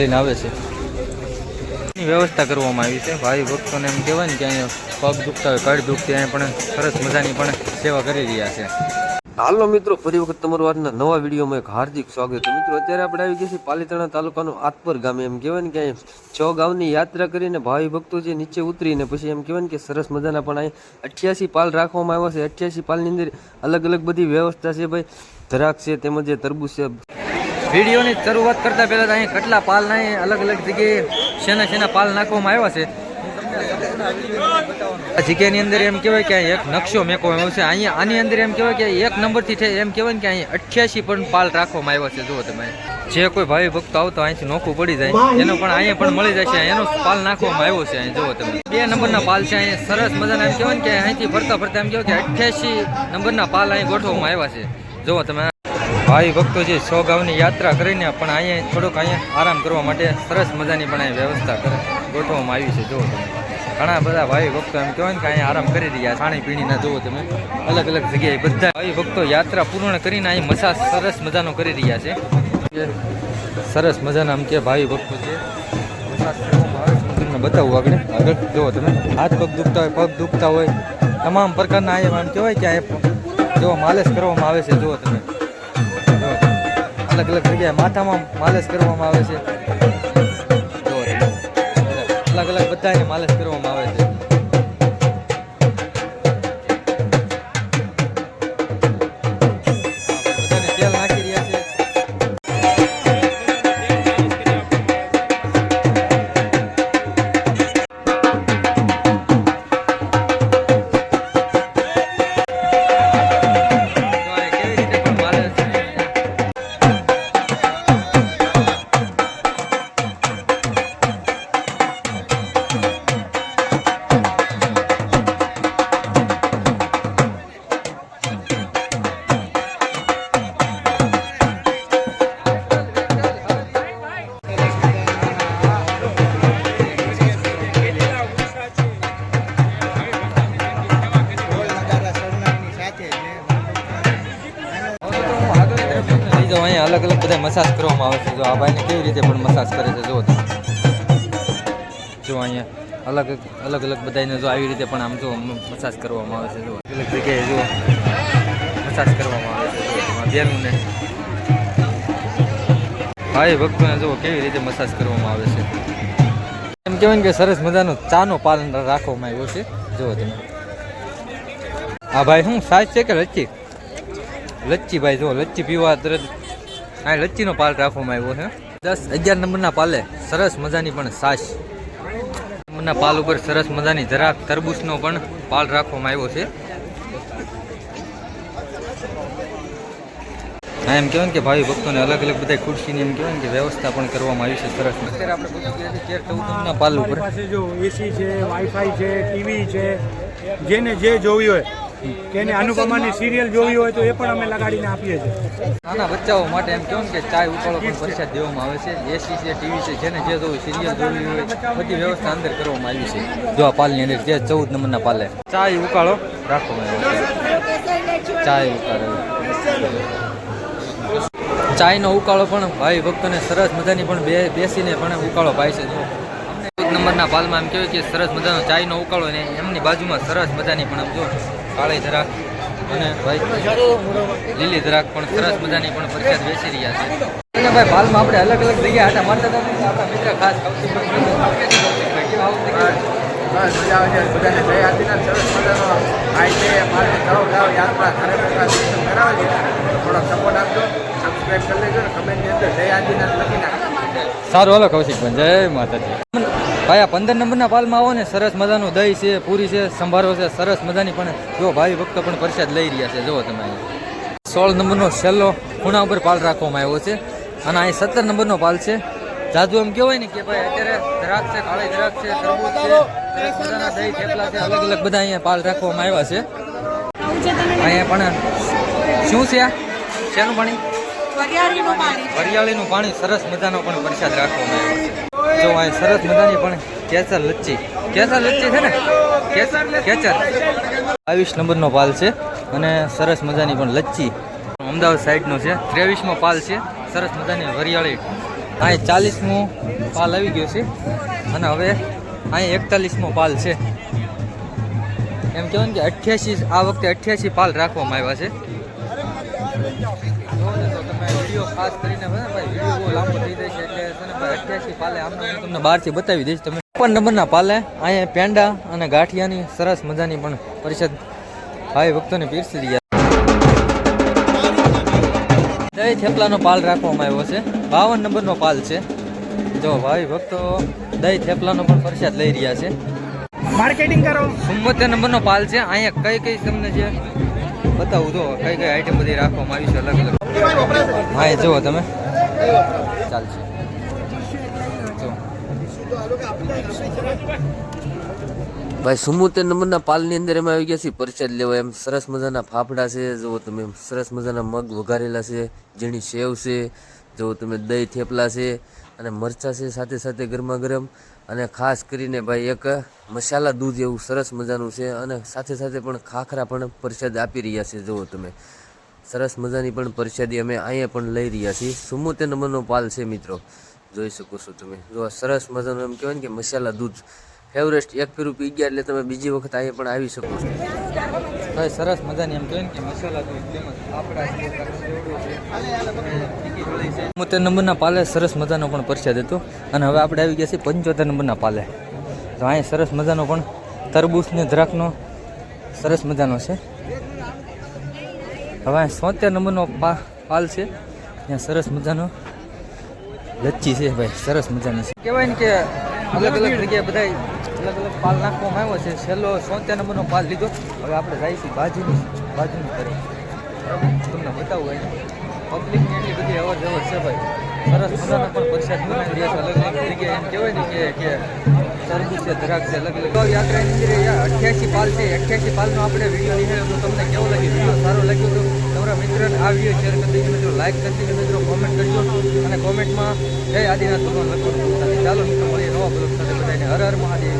લઈને આવે છે. વ્યવસ્થા કરવામાં આવી છે. ભાઈ ભક્તોને એમ કહેવાય ને કે અહીંયા પગ દુખતા હોય, કડ દુખતી, અહીંયા પણ સરસ મજાની પણ સેવા કરી રહ્યા છે. હાલો મિત્રો, ફરી વખત તમારું આજના નવા વિડીયોમાં એક હાર્દિક સ્વાગત છે. મિત્રો અત્યારે આપણે આવી ગયા છીએ પાલીતાણા તાલુકાનું આતપર ગામે. એમ કહેવાય ને કે અહીંયા 6 ગામની યાત્રા કરીને ભાવિ ભક્તો જે નીચે ઉતરીને પછી એમ કહેવાય ને કે સરસ મજાના પણ અહીં 88 પાલ રાખવામાં આવ્યા છે. 88 પાલની અંદર અલગ અલગ બધી વ્યવસ્થા છે ભાઈ. દ્રાક્ષ છે, તેમજ જે તરબૂચ છે. વિડીયોની શરૂઆત કરતા પહેલા તો અહીં કેટલા પાલના અલગ અલગ જગ્યાએ શેના પાલ નાખવામાં આવ્યા છે આ જગ્યાની અંદર. એમ કહેવાય કે એક નકશો મેકવામાં આવ્યો છે અહીંયા. આની અંદર એમ કહેવાય કે 1 નંબરથી એમ કહેવાય ને કે અહીં 88 પણ પાલ રાખવામાં આવ્યા છે. જુઓ તમે, જે કોઈ ભાવિ ભક્તો આવતો અહીંથી નોખું પડી જાય એનો પણ અહીંયા પણ મળી જાય છે. એનો પાલ નાખવામાં આવ્યો છે. અહીં જુઓ તમે 2 નંબરના પાલ છે. અહીંયા સરસ મજાના એમ કહેવાય ને કે અહીંથી ફરતા ફરતા એમ કહેવાય કે 88 નંબરના પાલ અહીં ગોઠવવામાં આવ્યા છે. જુઓ તમે, ભાઈ ભક્તો જે 6 ગામની યાત્રા કરીને પણ અહીંયા થોડુંક અહીંયા આરામ કરવા માટે સરસ મજાની પણ અહીં વ્યવસ્થા ગોઠવવામાં આવી છે. જુઓ તમે, ઘણા બધા ભાઈ ભક્તો એમ કહેવાય ને કે અહીંયા આરામ કરી રહ્યા. ખાણીપીણીના જુઓ તમે અલગ અલગ જગ્યાએ બધા ભાઈ ભક્તો યાત્રા પૂર્ણ કરીને અહીં મસાજ સરસ મજાનો કરી રહ્યા છે. સરસ મજાના આમ કે ભાઈ ભક્તો છે મસાજ કરવામાં આવે છે. તમને બતાવું આગળ જુઓ તમે, હાથ પગ દુખતા હોય, પગ દુખતા હોય, તમામ પ્રકારના અહીંયા એમ કહેવાય કે અહીંયા જો માલિશ કરવામાં આવે છે. જુઓ તમે, અલગ અલગ જગ્યાએ માથામાં માલિશ કરવામાં આવે છે. અલગ અલગ બધાને માલિશ કરવામાં આવે છે. બધાને તેલ નાખી રહ્યા છે. અહીંયા અલગ અલગ બધા મસાજ કરવામાં આવે છે. જો આ ભાઈને કેવી રીતે પણ મસાજ કરે છે. જુઓ જો અહીંયા અલગ અલગ બધાને જો આવી રીતે પણ આમ જો મસાજ કરવામાં આવે છે. જો અલગ જગ્યાએ જો મસાજ કરવામાં આવે છે. બેનું ને ભાઈ ભક્તોને જુઓ કેવી રીતે મસાજ કરવામાં આવે છે. એમ કહેવાય ને કે સરસ મજાનો ચાનો પાલન રાખવામાં આવ્યો છે. જુઓ તમે, હા ભાઈ શું સાઈઝ છે કે લચ્છી? લચ્છી ભાઈ, જો લચ્છી પીવા તરત આ લચ્છીનો પાલ રાખવામાં આવ્યો છે. 10-11 નંબરના પાલે સરસ મજાની પણ છાશ નંબરના પાલ ઉપર સરસ મજાની જરાક તરબૂચનો પણ પાલ રાખવામાં આવ્યો છે. હા એમ કહેવાય કે ભાઈ ભક્તોને અલગ અલગ બધા ખુરશીની એમ કહેવાય કે વ્યવસ્થા પણ કરવામાં આવી છે. સરસ અત્યારે આપણે બધું 13-14 નંબરના પાલ ઉપર જો એસી છે, વાઈફાઈ છે, ટીવી છે, જેને જે જોવી હોય કે એને અનુપમાની સિરિયલ જોવી હોય તો એ પણ અમે લગાડીને આપીએ છીએ. નાના બચ્ચાઓ માટે એમ કહેવાય કે ચાય ઉકાળો પણ પ્રસાદ દેવામાં આવે છે. એસી છે, ટીવી છે, જેને જે જોવું સિરિયલ જોવી હોય બધી વ્યવસ્થા અંદર કરવામાં આવી છે. જો આ પાલની અંદર જે 14 નંબરના પાલે ચાય ઉકાળો રાખવામાં આવ્યો છે. ચાય ઉકાળો, ચાયનો ઉકાળો પણ ભાઈ ભક્તોને સરસ મજાની પણ બેસીને પણ ઉકાળો પાય છે. નંબરના પાલમાં એમ કહેવાય કે સરસ મજાનો ચાયનો ઉકાળો ને એમની બાજુમાં સરસ મજાની પણ આમ જો કાળી ધરાક અને ભાઈ લીલી ધરાક પણ સરસ મજાની પણ પ્રખ્યાત વેચી રહ્યા છે. અને ભાઈ પાલમાં આપણે અલગ અલગ જગ્યાએ આટા મારતા હતા. આપણા મિત્ર ખાસ બધાને જય આદિનાથ. સરસ મજાનો ભાઈ છે મારે યાત્રા કરાવે છે. થોડોક સપોર્ટ આપજો, સબસ્ક્રાઈબ કરી લેજો ને કમેન્ટની અંદર જય આદિનાથ લખી નાખો. સારું, હાલો કૌશિકભાઈ, જય માતાજી. ભાઈ આ 15 નંબરના પાલમાં આવો ને સરસ મજાનું દહીં છે, પૂરી છે, સંભારો છે, સરસ મજાની પણ જો ભાઈ ભક્તો પણ પ્રસાદ લઈ રહ્યા છે. જુઓ તમે, 16 નંબરનો છેલ્લો ખૂણા ઉપર પાલ રાખવામાં આવ્યો છે. અને અહીં 17 નંબરનો પાલ છે. જાદુ એમ કહેવાય ને કે ભાઈ અત્યારે દ્રાક્ષ છે, કાળી દ્રાક્ષ છે, તરબૂચ છે, સરસ મજાના દહીં થેપલા છે, અલગ અલગ બધા અહીંયા પાલ રાખવામાં આવ્યા છે. અહીંયા પણ શું છે આ? શેનું પાણી? વરિયાળીનું પાણી સરસ મજાનો પણ પ્રસાદ રાખવામાં આવ્યો છે. જો અહીં સરસ મજાની પણ કેસર લચ્છી છે ને, કેસર 22 નંબરનો પાલ છે. અને સરસ મજાની પણ લચ્છી અમદાવાદ સાઈડનો છે. 23મો પાલ છે. સરસ મજાની વરિયાળી અહીં 40મો પાલ આવી ગયો છે અને હવે અહીં 41મો પાલ છે. એમ કહેવાય ને કે 88 આ વખતે 88 પાલ રાખવામાં આવ્યા છે. તો તમે વિડીયો ખાસ કરીને ભાઈ વિડીયો બહુ લાંબો થઈ જાય છે એટલે છે ને ભાઈ 88 પાલે આમને હું તમને બહારથી બતાવી દઈશ. તમે 56 નંબરના પાલે અહીંયા પેંડા અને ગાંઠિયાની સરસ મજાની પણ પરિષદ ભાઈ ભક્તોને પીરસી રહ્યા. દહીં થેપલાનો પાલ રાખવામાં આવ્યો છે. 52 નંબરનો પાલ છે. જો ભાઈ ભક્તો દહીં થેપલાનો પણ પ્રસાદ લઈ રહ્યા છે. માર્કેટિંગ કરો. 74 નંબરનો પાલ છે. અહીંયા કઈ તમને જે બતાવું તો કઈ આઈટમ બધી રાખવામાં આવી છે અલગ અલગ. હા એ જુઓ તમે ચાલશે. ભાઈ 74 નંબરના પાલની અંદર એમાં આવી ગયા છે પ્રસાદ લેવા. એમ સરસ મજાના ફાફડા છે, જુઓ તમે સરસ મજાના મગ વઘારેલા છે, ઝીણી સેવ છે, જુઓ તમે દહીં થેપલા છે અને મરચાં છે સાથે સાથે ગરમા ગરમ. અને ખાસ કરીને ભાઈ એક મસાલા દૂધ એવું સરસ મજાનું છે અને સાથે સાથે પણ ખાખરા પણ પ્રસાદ આપી રહ્યા છે. જુઓ તમે સરસ મજાની પણ પ્રસાદી અમે અહીંયા પણ લઈ રહ્યા છીએ. 74 નંબરનો પાલ છે મિત્રો, જોઈ શકો છો તમે. જો સરસ મજાનું એમ કહેવાય ને કે મસાલા દૂધ ફેવરેટ એક ફેરું પી ગયા એટલે તમે બીજી વખત અહીંયા પણ આવી શકો છો. ભાઈ સરસ મજાની એમ કહેવાય ને કે મસાલા દૂધ તેમજ આપણા 74 નંબરના પાલે સરસ મજાનો પણ પ્રસાદ હતો. અને હવે આપણે આવી ગયા છીએ 75 નંબરના પાલે. તો અહીંયા સરસ મજાનો પણ તરબૂચ ને દ્રાક્ષનો સરસ મજાનો છે. હવે 70 નંબરનો પાલ છે, ત્યાં સરસ મજાનો લચ્છી છે ભાઈ, સરસ મજાની છે. કહેવાય ને કે અલગ અલગ જગ્યાએ બધા અલગ અલગ પાલ નાખવામાં આવ્યો છે. છેલ્લો 70 નંબરનો પાલ લીધો. હવે આપણે જઈશું બાજુની કરે તમને બતાવું. અહીંયા પબ્લિકની એટલી બધી અવર જવર છે ભાઈ, સરસ મજાનો પણ પ્રસાદ બનાવી રહ્યા છે. અલગ અલગ જગ્યાએ એમ કહેવાય ને કે તરબૂચ છે, દ્રાક્ષ છે, અલગ અલગ યાત્રાની અંદર 88 પાલ છે. 88 પાલનો આપણે વિડીયો નિહાળ્યો તો તમને કેવો લાગ્યો? વિડીયો સારો લાગ્યો તો તમારા મિત્રોને આ વિડીયો શેર કરી દેજો મિત્રો, લાઈક કરી દેજો મિત્રો, કોમેન્ટ કરજો અને કોમેન્ટમાં જય આદિનાથ ભગવાન લખવાનું. ચાલો મિત્રો મળીએ નવા બ્લોગ સાથે. બધાને હર હર મહાદેવ.